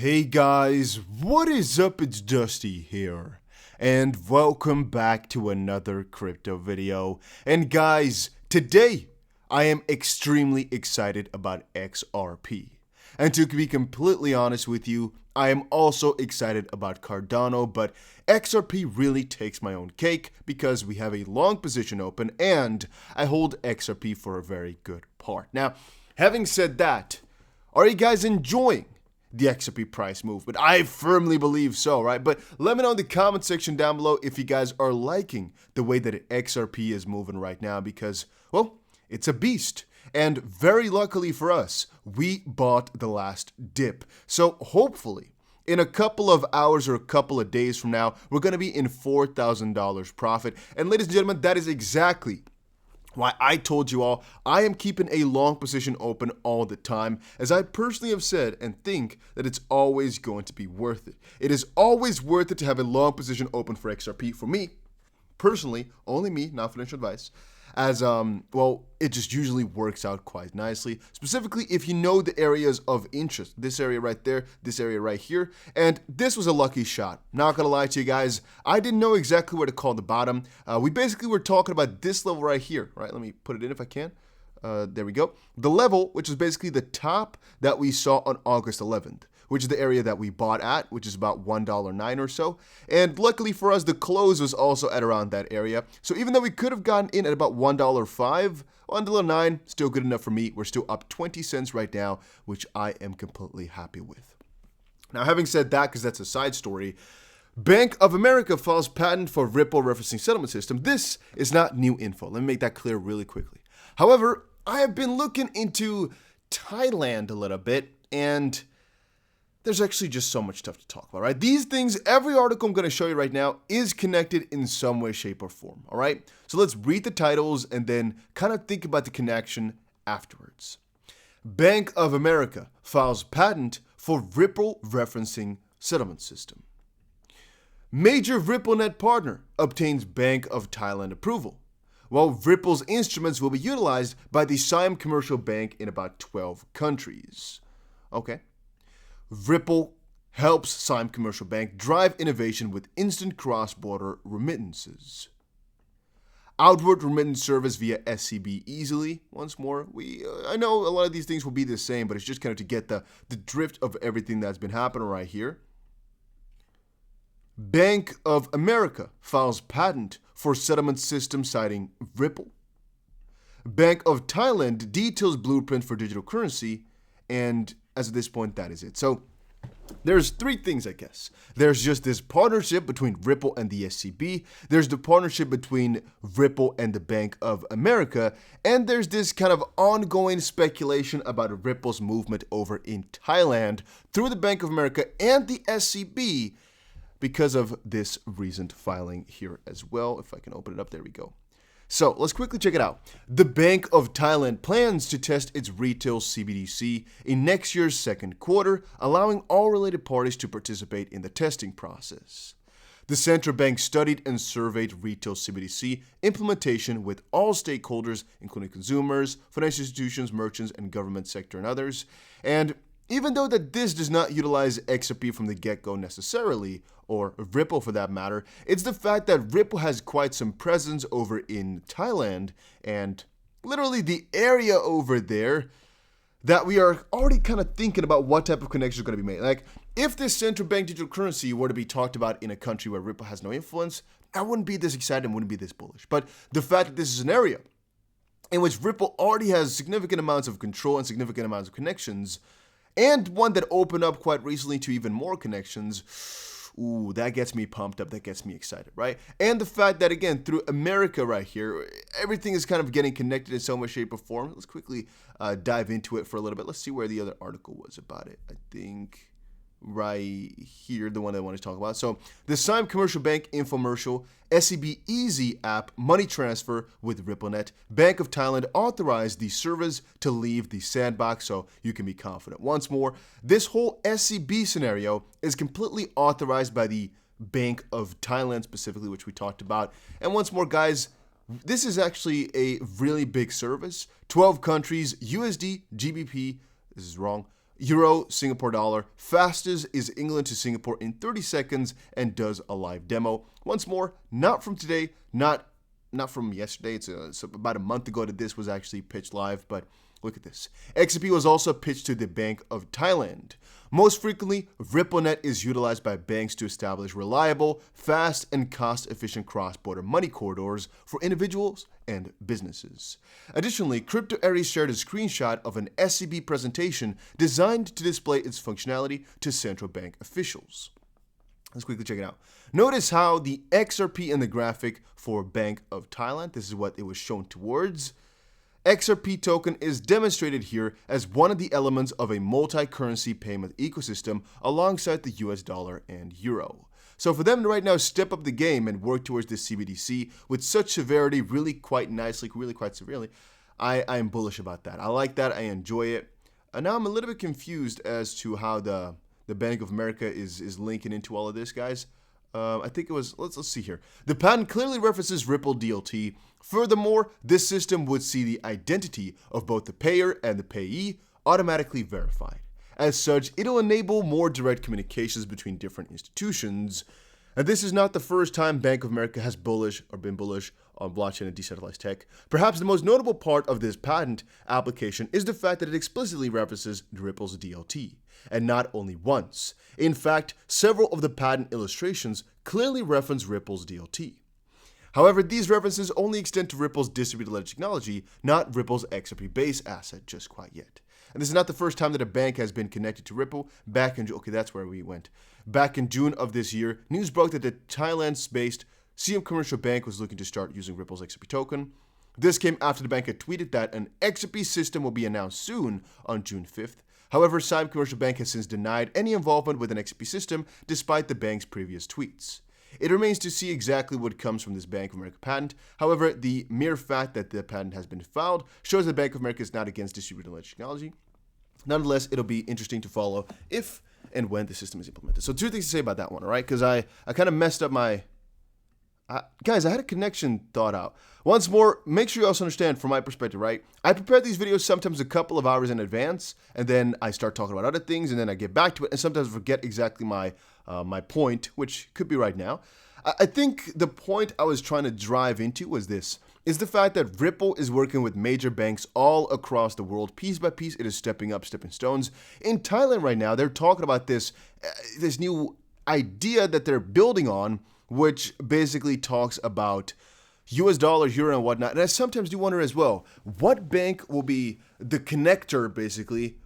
Hey guys, what is up? It's Dusty here, and welcome back to another crypto video. And guys, today I am extremely excited about XRP. And to be completely honest with you, I am also excited about Cardano, but XRP really takes my own cake because we have a long position open and I hold XRP for a very good part. Now, having said that, are you guys enjoying the XRP price movement? I firmly believe so, right? But let me know in the comment section down below if you guys are liking the way that XRP is moving right now because, well, it's a beast. And very luckily for us, we bought the last dip. So hopefully, in a couple of hours or a couple of days from now, we're going to be in $4,000 profit. And ladies and gentlemen, that is exactly why I told you all I am keeping a long position open all the time, as I personally have said and think that it's always going to be worth it. It is always worth it to have a long position open for XRP. For me, personally, only me, not financial advice, as well, it just usually works out quite nicely, specifically if you know the areas of interest. This area right there, this area right here, and this was a lucky shot. Not gonna lie to you guys, I didn't know exactly where to call the bottom. We basically were talking about this level right here, right? Let me put it in if I can. There we go. The level, which is basically the top that we saw on August 11th, which is the area that we bought at, which is about $1.09 or so. And luckily for us, the close was also at around that area. So even though we could have gotten in at about $1.05, $1.09, still good enough for me. We're still up 20 cents right now, which I am completely happy with. Now, having said that, because that's a side story, Bank of America files patent for Ripple referencing settlement system. This is not new info. Let me make that clear really quickly. However, I have been looking into Thailand a little bit, and there's actually just so much stuff to talk about, right? These things, every article I'm going to show you right now is connected in some way, shape, or form, all right? So let's read the titles and then kind of think about the connection afterwards. Bank of America files patent for Ripple referencing settlement system. Major RippleNet partner obtains Bank of Thailand approval, while Ripple's instruments will be utilized by the Siam Commercial Bank in about 12 countries. Okay. Ripple helps Siam Commercial Bank drive innovation with instant cross-border remittances. Outward remittance service via SCB easily. Once more, I know a lot of these things will be the same, but it's just kind of to get the drift of everything that's been happening right here. Bank of America files patent for settlement system citing Ripple. Bank of Thailand details blueprint for digital currency, and as of this point, that is it. So there's three things, I guess. There's just this partnership between Ripple and the SCB. There's the partnership between Ripple and the Bank of America. And there's this kind of ongoing speculation about Ripple's movement over in Thailand through the Bank of America and the SCB because of this recent filing here as well. If I can open it up, there we go. So let's quickly check it out. The Bank of Thailand plans to test its retail CBDC in next year's second quarter, allowing all related parties to participate in the testing process. The central bank studied and surveyed retail CBDC implementation with all stakeholders, including consumers, financial institutions, merchants, and government sector and others. And even though that this does not utilize XRP from the get-go necessarily, or Ripple for that matter, it's the fact that Ripple has quite some presence over in Thailand and literally the area over there that we are already kind of thinking about what type of connections are going to be made. Like, if this central bank digital currency were to be talked about in a country where Ripple has no influence, I wouldn't be this excited and wouldn't be this bullish. But the fact that this is an area in which Ripple already has significant amounts of control and significant amounts of connections, and one that opened up quite recently to even more connections, ooh, that gets me pumped up, that gets me excited, right? And the fact that, again, through America right here, everything is kind of getting connected in some way, shape, or form. Let's quickly dive into it for a little bit. Let's see where the other article was about it. I think right here, the one I want to talk about. So the Siam Commercial Bank infomercial, SCB Easy app, money transfer with RippleNet. Bank of Thailand authorized the service to leave the sandbox, so you can be confident. Once more, this whole SCB scenario is completely authorized by the Bank of Thailand specifically, which we talked about. And once more, guys, this is actually a really big service. 12 countries, USD, GBP, this is wrong, Euro, Singapore dollar. Fastest is England to Singapore in 30 seconds and does a live demo. Once more, not from today, not from yesterday. It's about a month ago that this was actually pitched live, but look at this. XRP was also pitched to the Bank of Thailand. Most frequently, RippleNet is utilized by banks to establish reliable, fast, and cost-efficient cross-border money corridors for individuals and businesses. Additionally, Crypto Aries shared a screenshot of an SCB presentation designed to display its functionality to central bank officials. Let's quickly check it out. Notice how the XRP in the graphic for Bank of Thailand, this is what it was shown towards. XRP token is demonstrated here as one of the elements of a multi-currency payment ecosystem alongside the US dollar and euro. So for them to right now step up the game and work towards this CBDC with such severity, really quite nicely, really quite severely, I am bullish about that. I like that. I enjoy it. And now I'm a little bit confused as to how the Bank of America is linking into all of this, guys. I think it was, let's see here. The patent clearly references Ripple DLT. Furthermore, this system would see the identity of both the payer and the payee automatically verified. As such, it'll enable more direct communications between different institutions. And this is not the first time Bank of America has been bullish on blockchain and decentralized tech. Perhaps the most notable part of this patent application is the fact that it explicitly references Ripple's DLT, and not only once. In fact, several of the patent illustrations clearly reference Ripple's DLT. However, these references only extend to Ripple's distributed ledger technology, not Ripple's XRP base asset just quite yet. And this is not the first time that a bank has been connected to Ripple. Back in June of this year, news broke that the Thailand-based CM Commercial Bank was looking to start using Ripple's XRP token. This came after the bank had tweeted that an XRP system will be announced soon on June 5th. However, Siam Commercial Bank has since denied any involvement with an XRP system despite the bank's previous tweets. It remains to see exactly what comes from this Bank of America patent. However, the mere fact that the patent has been filed shows that Bank of America is not against distributed ledger technology. Nonetheless, it'll be interesting to follow if and when the system is implemented. So 2 things to say about that one, all right? Because I kind of messed up my... guys, I had a connection thought out. Once more, make sure you also understand from my perspective, right? I prepare these videos sometimes a couple of hours in advance, and then I start talking about other things, and then I get back to it, and sometimes I forget exactly my point, which could be right now. I think the point I was trying to drive into was this, is the fact that Ripple is working with major banks all across the world. Piece by piece, it is stepping up stepping stones. In Thailand right now, they're talking about this new idea that they're building on, which basically talks about US dollar, euro, and whatnot. And I sometimes do wonder as well, what bank will be the connector, basically,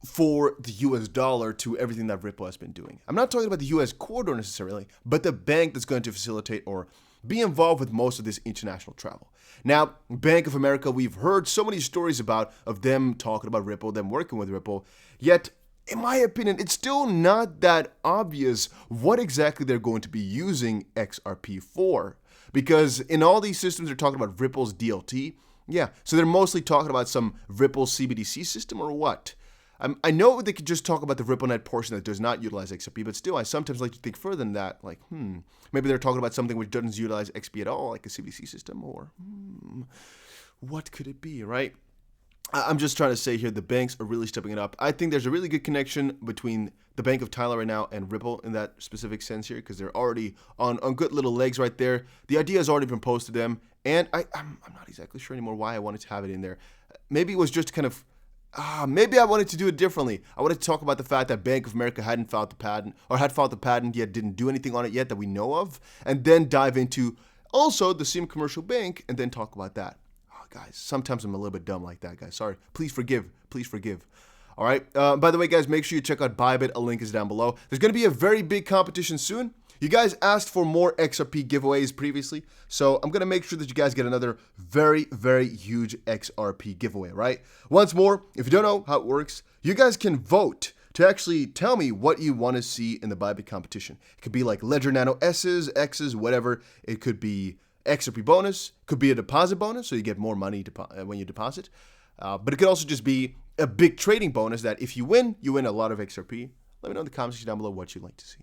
for the US dollar to everything that Ripple has been doing? I'm not talking about the US corridor necessarily, but the bank that's going to facilitate or be involved with most of this international travel. Now, Bank of America, we've heard so many stories of them talking about Ripple, them working with Ripple, yet in my opinion, it's still not that obvious what exactly they're going to be using XRP for. Because in all these systems, they're talking about Ripple's DLT. Yeah, so they're mostly talking about some Ripple CBDC system or what? I know they could just talk about the RippleNet portion that does not utilize XRP, but still, I sometimes like to think further than that. Like, maybe they're talking about something which doesn't utilize XP at all, like a CBDC system, or what could it be, right? I'm just trying to say here, the banks are really stepping it up. I think there's a really good connection between the Bank of Thailand right now and Ripple in that specific sense here, because they're already on good little legs right there. The idea has already been posed to them, and I'm not exactly sure anymore why I wanted to have it in there. Maybe it was just kind of, maybe I wanted to do it differently. I wanted to talk about the fact that Bank of America hadn't filed the patent, or had filed the patent yet didn't do anything on it yet that we know of, and then dive into also the same commercial bank and then talk about that. Guys, sometimes I'm a little bit dumb like that, guys. Sorry. Please forgive. Please forgive. All right. By the way, guys, make sure you check out Bybit. A link is down below. There's going to be a very big competition soon. You guys asked for more XRP giveaways previously, so I'm going to make sure that you guys get another very, very huge XRP giveaway, right? Once more, if you don't know how it works, you guys can vote to actually tell me what you want to see in the Bybit competition. It could be like Ledger Nano S's, X's, whatever. It could be XRP bonus, could be a deposit bonus, so you get more money when you deposit. But it could also just be a big trading bonus that if you win a lot of XRP. Let me know in the comment section down below what you'd like to see.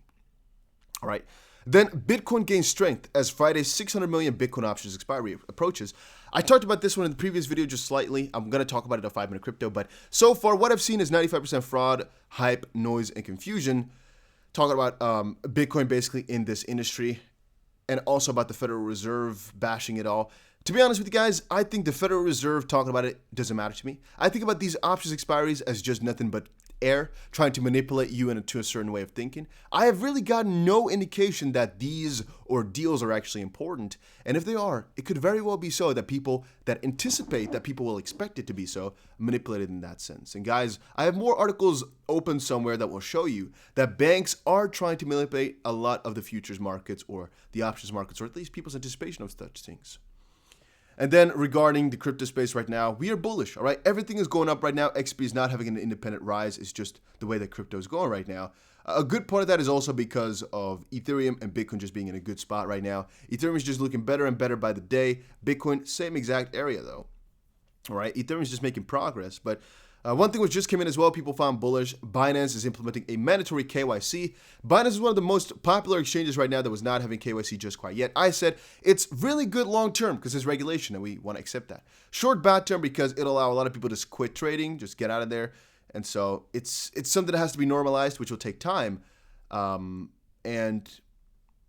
All right. Then Bitcoin gains strength as Friday's 600 million Bitcoin options expiry approaches. I talked about this one in the previous video just slightly. I'm going to talk about it on 5-Minute Crypto, but so far what I've seen is 95% fraud, hype, noise, and confusion. Talking about Bitcoin basically in this industry, and also about the Federal Reserve bashing it all. To be honest with you guys, I think the Federal Reserve talking about it doesn't matter to me. I think about these options expiries as just nothing but air trying to manipulate you into a certain way of thinking. I have really gotten no indication that these ordeals are actually important, and if they are, it could very well be so that people that anticipate that people will expect it to be so manipulated in that sense. And guys, I have more articles open somewhere that will show you that banks are trying to manipulate a lot of the futures markets or the options markets, or at least people's anticipation of such things. And then regarding the crypto space right now, we are bullish, all right? Everything is going up right now. XP is not having an independent rise. It's just the way that crypto is going right now. A good part of that is also because of Ethereum and Bitcoin just being in a good spot right now. Ethereum is just looking better and better by the day. Bitcoin, same exact area though, all right? Ethereum is just making progress, but one thing which just came in as well, people found bullish. Binance is implementing a mandatory KYC. Binance is one of the most popular exchanges right now that was not having KYC just quite yet. I said it's really good long term because there's regulation and we want to accept that. Short bad term because it'll allow a lot of people to just quit trading, just get out of there. And so it's something that has to be normalized, which will take time. And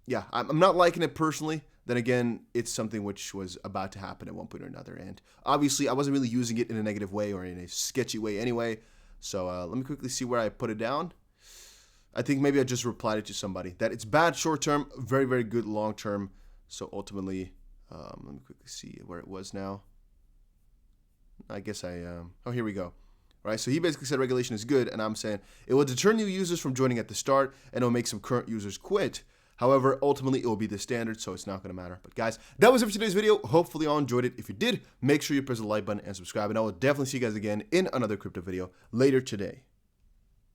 yeah, I'm not liking it personally. Then again, it's something which was about to happen at one point or another. And obviously, I wasn't really using it in a negative way or in a sketchy way anyway. So let me quickly see where I put it down. I think maybe I just replied it to somebody. That it's bad short term, very, very good long term. So ultimately, let me quickly see where it was now. I guess oh, here we go. All right, so he basically said regulation is good. And I'm saying it will deter new users from joining at the start. And it will make some current users quit. However, ultimately, it will be the standard, so it's not going to matter. But guys, that was it for today's video. Hopefully, you all enjoyed it. If you did, make sure you press the like button and subscribe. And I will definitely see you guys again in another crypto video later today.